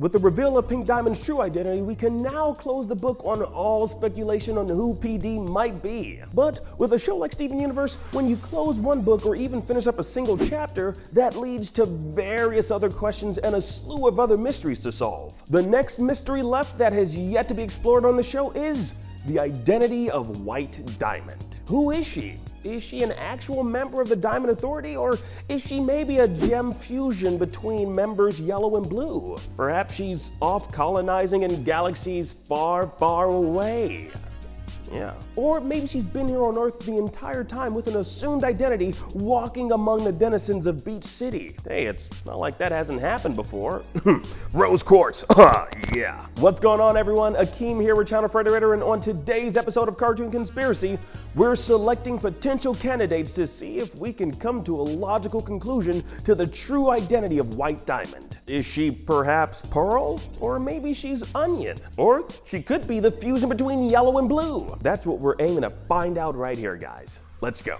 with the reveal of Pink Diamond's true identity, we can now close the book on all speculation on who PD might be. But with a show like Steven Universe, when you close one book or even finish up a single chapter, that leads to various other questions and a slew of other mysteries to solve. The next mystery left that has yet to be explored on the show is the identity of White Diamond. Who is she? Is she an actual member of the Diamond Authority, or is she maybe a gem fusion between members Yellow and Blue? Perhaps she's off colonizing in galaxies far, far away. Yeah. Or maybe she's been here on Earth the entire time with an assumed identity, walking among the denizens of Beach City. Hey, it's not like that hasn't happened before. Rose quartz, yeah. What's going on, everyone? Akeem here with Channel Frederator, and on today's episode of Cartoon Conspiracy, we're selecting potential candidates to see if we can come to a logical conclusion to the true identity of White Diamond. Is she perhaps Pearl? Or maybe she's Onion? Or she could be the fusion between Yellow and Blue? That's what we're aiming to find out right here, guys. Let's go.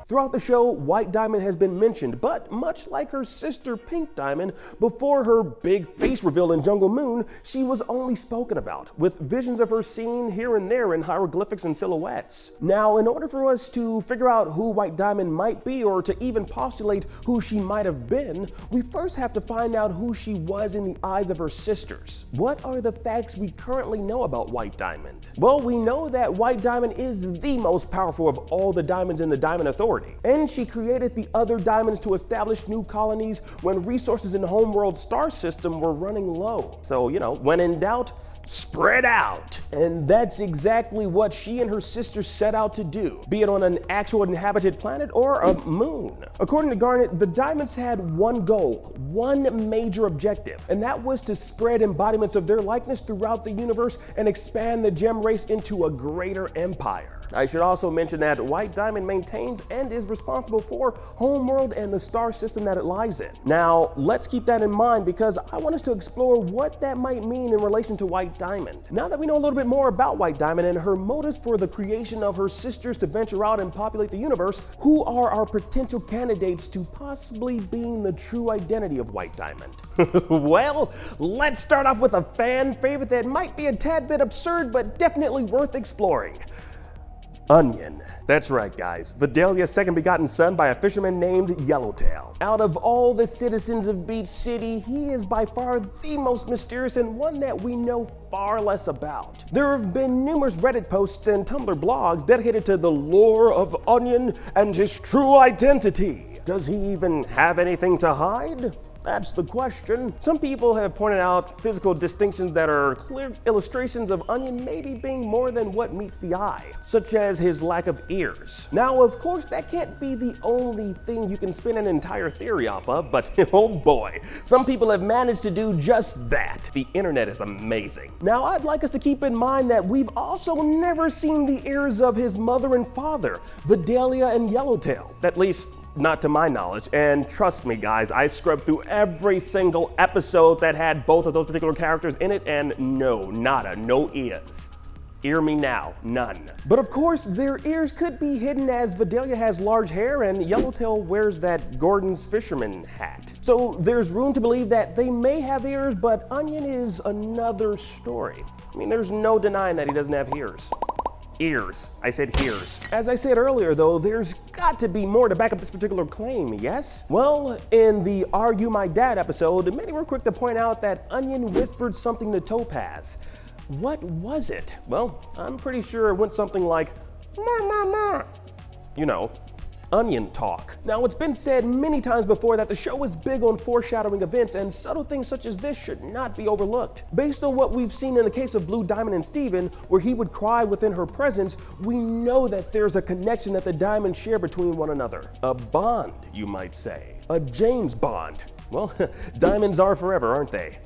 Throughout the show, White Diamond has been mentioned, but much like her sister Pink Diamond, before her big face reveal in Jungle Moon, she was only spoken about, with visions of her seen here and there in hieroglyphics and silhouettes. Now, in order for us to figure out who White Diamond might be, or to even postulate who she might have been, we first have to find out who she was in the eyes of her sisters. What are the facts we currently know about White Diamond? Well, we know that White Diamond is the most powerful of all the diamonds in the Diamond Authority. And she created the other diamonds to establish new colonies when resources in the homeworld star system were running low. So, when in doubt, spread out. And that's exactly what she and her sisters set out to do, be it on an actual inhabited planet or a moon. According to Garnet, the diamonds had one goal, one major objective, and that was to spread embodiments of their likeness throughout the universe and expand the gem race into a greater empire. I should also mention that White Diamond maintains and is responsible for Homeworld and the star system that it lies in. Now, let's keep that in mind because I want us to explore what that might mean in relation to White Diamond. Now that we know a little bit more about White Diamond and her motives for the creation of her sisters to venture out and populate the universe, who are our potential candidates to possibly being the true identity of White Diamond? Well, let's start off with a fan favorite that might be a tad bit absurd, but definitely worth exploring. Onion. That's right, guys. Vidalia's second begotten son by a fisherman named Yellowtail. Out of all the citizens of Beach City, he is by far the most mysterious and one that we know far less about. There have been numerous Reddit posts and Tumblr blogs dedicated to the lore of Onion and his true identity. Does he even have anything to hide? That's the question. Some people have pointed out physical distinctions that are clear illustrations of Onion maybe being more than what meets the eye, such as his lack of ears. Now, of course, that can't be the only thing you can spin an entire theory off of, but oh boy, some people have managed to do just that. The internet is amazing. Now, I'd like us to keep in mind that we've also never seen the ears of his mother and father, Vidalia and Yellowtail. At least, not to my knowledge, and trust me guys, I scrubbed through every single episode that had both of those particular characters in it, and no, nada, no ears. Hear me now, none. But of course, their ears could be hidden as Vidalia has large hair and Yellowtail wears that Gordon's fisherman hat. So there's room to believe that they may have ears, but Onion is another story. I mean, there's no denying that he doesn't have ears. Ears. I said ears. As I said earlier though, there's got to be more to back up this particular claim, yes? Well, in the Are You My Dad episode, many were quick to point out that Onion whispered something to Topaz. What was it? Well, I'm pretty sure it went something like, "Ma, ma, ma." Onion talk. Now, it's been said many times before that the show is big on foreshadowing events, and subtle things such as this should not be overlooked. Based on what we've seen in the case of Blue Diamond and Steven, where he would cry within her presence, we know that there's a connection that the diamonds share between one another. A bond, you might say. A James Bond. Well, diamonds are forever, aren't they?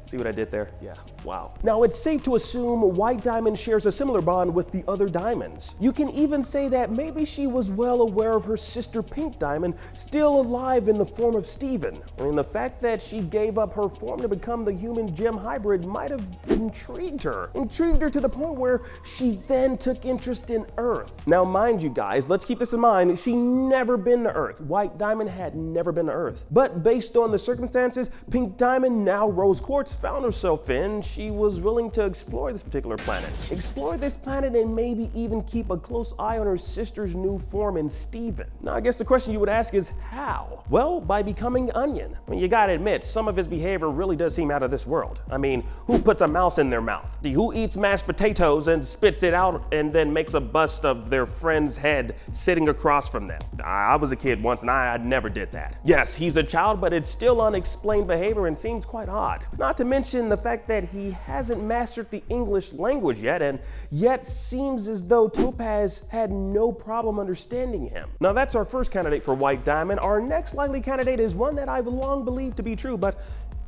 See what I did there? Yeah, wow. Now it's safe to assume White Diamond shares a similar bond with the other diamonds. You can even say that maybe she was well aware of her sister Pink Diamond still alive in the form of Steven. I mean, the fact that she gave up her form to become the human gem hybrid might have intrigued her. Intrigued her to the point where she then took interest in Earth. Now mind you guys, let's keep this in mind, she never been to Earth. White Diamond had never been to Earth. But based on the circumstances Pink Diamond, now Rose Quartz, found herself in, she was willing to explore this particular planet. Explore this planet and maybe even keep a close eye on her sister's new form in Steven. Now I guess the question you would ask is how? Well, by becoming Onion. I mean, you gotta admit, some of his behavior really does seem out of this world. I mean, who puts a mouse in their mouth? Who eats mashed potatoes and spits it out and then makes a bust of their friend's head sitting across from them? I was a kid once and I never did that. Yes, he's a child, but it's still unexplained behavior and seems quite odd. Not to mention the fact that he hasn't mastered the English language yet, and yet seems as though Topaz had no problem understanding him. Now that's our first candidate for White Diamond. Our next likely candidate is one that I've long believed to be true, but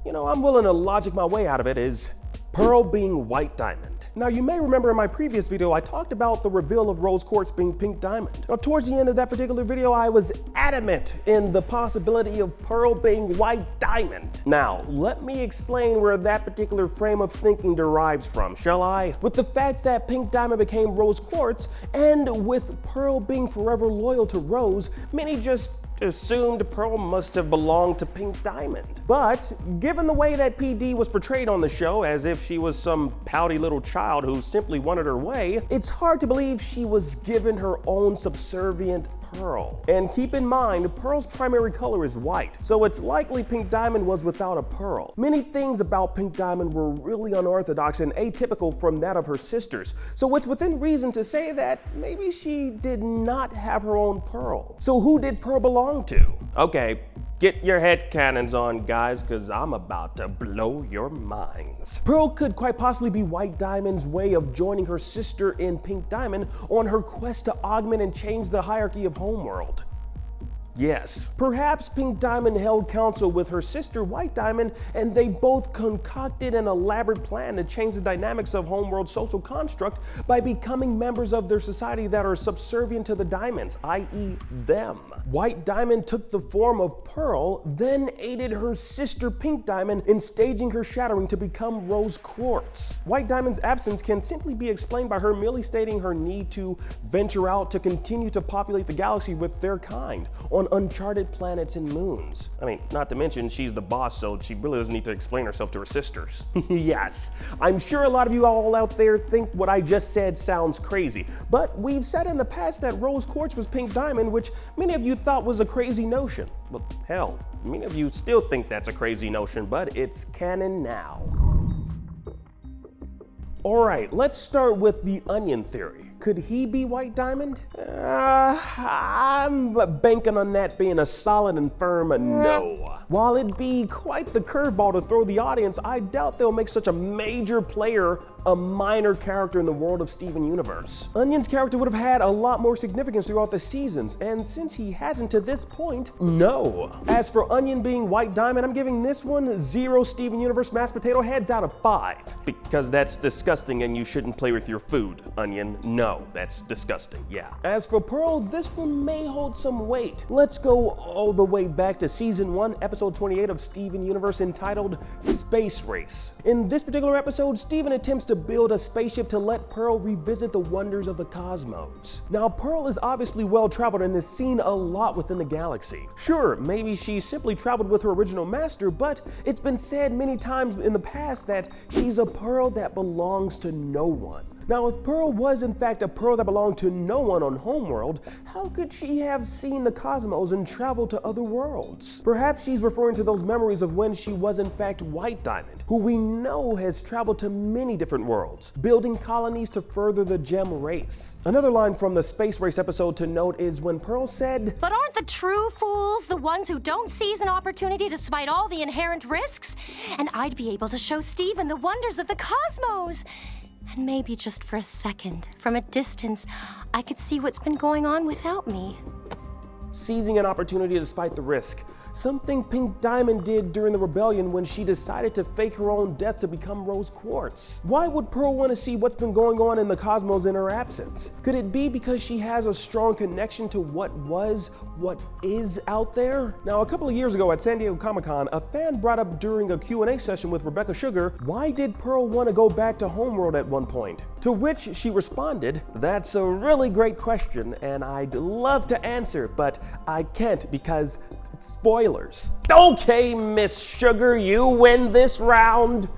you know, I'm willing to logic my way out of it, is Pearl being White Diamond. Now you may remember in my previous video I talked about the reveal of Rose Quartz being Pink Diamond. Now towards the end of that particular video I was adamant in the possibility of Pearl being White Diamond. Now let me explain where that particular frame of thinking derives from, shall I? With the fact that Pink Diamond became Rose Quartz, and with Pearl being forever loyal to Rose, many just assumed Pearl must have belonged to Pink Diamond. But given the way that PD was portrayed on the show, as if she was some pouty little child who simply wanted her way, it's hard to believe she was given her own subservient Pearl. And keep in mind, Pearl's primary color is white, so it's likely Pink Diamond was without a pearl. Many things about Pink Diamond were really unorthodox and atypical from that of her sisters, so it's within reason to say that maybe she did not have her own pearl. So who did Pearl belong to? Okay, get your head cannons on, guys, because I'm about to blow your minds. Pearl could quite possibly be White Diamond's way of joining her sister in Pink Diamond on her quest to augment and change the hierarchy of Homeworld. Yes, perhaps Pink Diamond held counsel with her sister White Diamond, and they both concocted an elaborate plan to change the dynamics of Homeworld's social construct by becoming members of their society that are subservient to the Diamonds, i.e. them. White Diamond took the form of Pearl, then aided her sister Pink Diamond in staging her shattering to become Rose Quartz. White Diamond's absence can simply be explained by her merely stating her need to venture out to continue to populate the galaxy with their kind on uncharted planets and moons. I mean, not to mention she's the boss, so she really doesn't need to explain herself to her sisters. Yes, I'm sure a lot of you all out there think what I just said sounds crazy, but we've said in the past that Rose Quartz was Pink Diamond, which many of you thought was a crazy notion. Well, hell, many of you still think that's a crazy notion, but it's canon now. Alright, let's start with the Onion theory. Could he be White Diamond? I'm banking on that being a solid and firm no. While it'd be quite the curveball to throw the audience, I doubt they'll make such a major player a minor character in the world of Steven Universe. Onion's character would have had a lot more significance throughout the seasons, and since he hasn't to this point, no. As for Onion being White Diamond, I'm giving this one 0 Steven Universe mashed potato heads out of 5. Because that's disgusting and you shouldn't play with your food, Onion. No, that's disgusting, yeah. As for Pearl, this one may hold some weight. Let's go all the way back to season 1, episode 28 of Steven Universe, entitled Space Race. In this particular episode, Steven attempts to build a spaceship to let Pearl revisit the wonders of the cosmos. Now, Pearl is obviously well-traveled and has seen a lot within the galaxy. Sure, maybe she simply traveled with her original master, but it's been said many times in the past that she's a Pearl that belongs to no one. Now, if Pearl was in fact a Pearl that belonged to no one on Homeworld, how could she have seen the cosmos and traveled to other worlds? Perhaps she's referring to those memories of when she was in fact White Diamond, who we know has traveled to many different worlds, building colonies to further the gem race. Another line from the Space Race episode to note is when Pearl said, "But aren't the true fools the ones who don't seize an opportunity despite all the inherent risks? And I'd be able to show Steven the wonders of the cosmos. And maybe just for a second, from a distance, I could see what's been going on without me." Seizing an opportunity despite the risk. something Pink Diamond did during the rebellion when she decided to fake her own death to become Rose Quartz. Why would Pearl want to see what's been going on in the cosmos in her absence? Could it be because she has a strong connection to what is out there? Now, a couple of years ago at San Diego Comic-Con, a fan brought up during a Q&A session with Rebecca Sugar, why did Pearl want to go back to Homeworld at one point? To which she responded, "That's a really great question, and I'd love to answer, but I can't because spoilers." Okay, Miss Sugar, you win this round.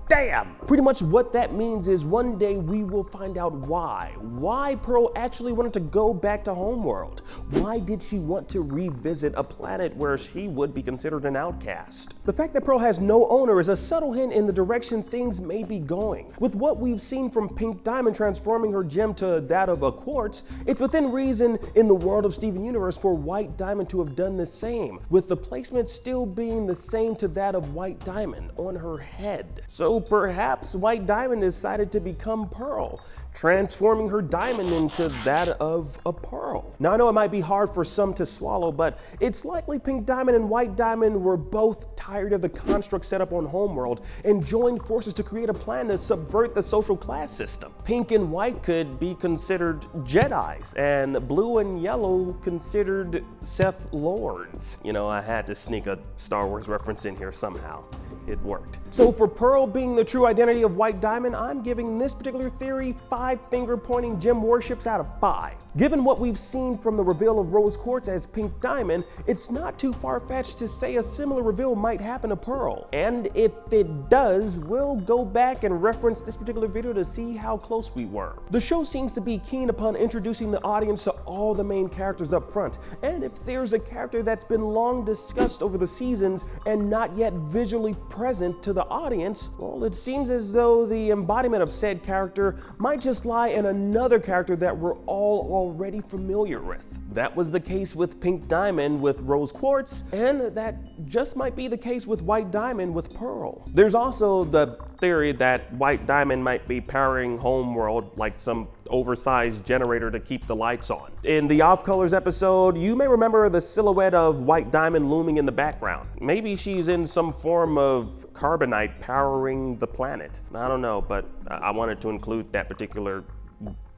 Damn! Pretty much what that means is one day we will find out why Pearl actually wanted to go back to Homeworld. Why did she want to revisit a planet where she would be considered an outcast? The fact that Pearl has no owner is a subtle hint in the direction things may be going. With what we've seen from Pink Diamond transforming her gem to that of a quartz, it's within reason in the world of Steven Universe for White Diamond to have done the same, with the placement still being the same to that of White Diamond on her head. So perhaps White Diamond decided to become Pearl, transforming her diamond into that of a pearl. Now, I know it might be hard for some to swallow, but it's likely Pink Diamond and White Diamond were both tired of the construct set up on Homeworld and joined forces to create a plan to subvert the social class system. Pink and White could be considered Jedis, and Blue and Yellow considered Sith Lords. You know, I had to sneak a Star Wars reference in here somehow. It worked. So for Pearl being the true identity of White Diamond, I'm giving this particular theory 5 finger-pointing gem warships out of 5. Given what we've seen from the reveal of Rose Quartz as Pink Diamond, it's not too far-fetched to say a similar reveal might happen to Pearl. And if it does, we'll go back and reference this particular video to see how close we were. The show seems to be keen upon introducing the audience to all the main characters up front, and if there's a character that's been long discussed over the seasons and not yet visually present to the audience, well, it seems as though the embodiment of said character might just lie in another character that we're all already familiar with. That was the case with Pink Diamond with Rose Quartz, and that just might be the case with White Diamond with Pearl. There's also the theory that White Diamond might be powering Homeworld like some oversized generator to keep the lights on. In the Off Colors episode, you may remember the silhouette of White Diamond looming in the background. Maybe she's in some form of carbonite powering the planet. I don't know, but I wanted to include that particular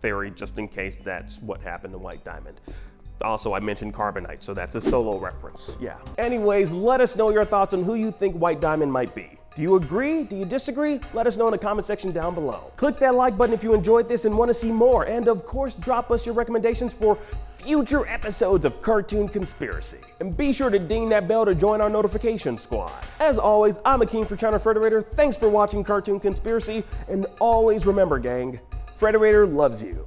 theory just in case that's what happened to White Diamond. Also, I mentioned carbonite, so that's a solo reference. Yeah. Anyways, let us know your thoughts on who you think White Diamond might be. Do you agree? Do you disagree? Let us know in the comment section down below. Click that like button if you enjoyed this and want to see more. And of course, drop us your recommendations for future episodes of Cartoon Conspiracy. And be sure to ding that bell to join our notification squad. As always, I'm Akeem for Channel Frederator. Thanks for watching Cartoon Conspiracy. And always remember, gang, Frederator loves you.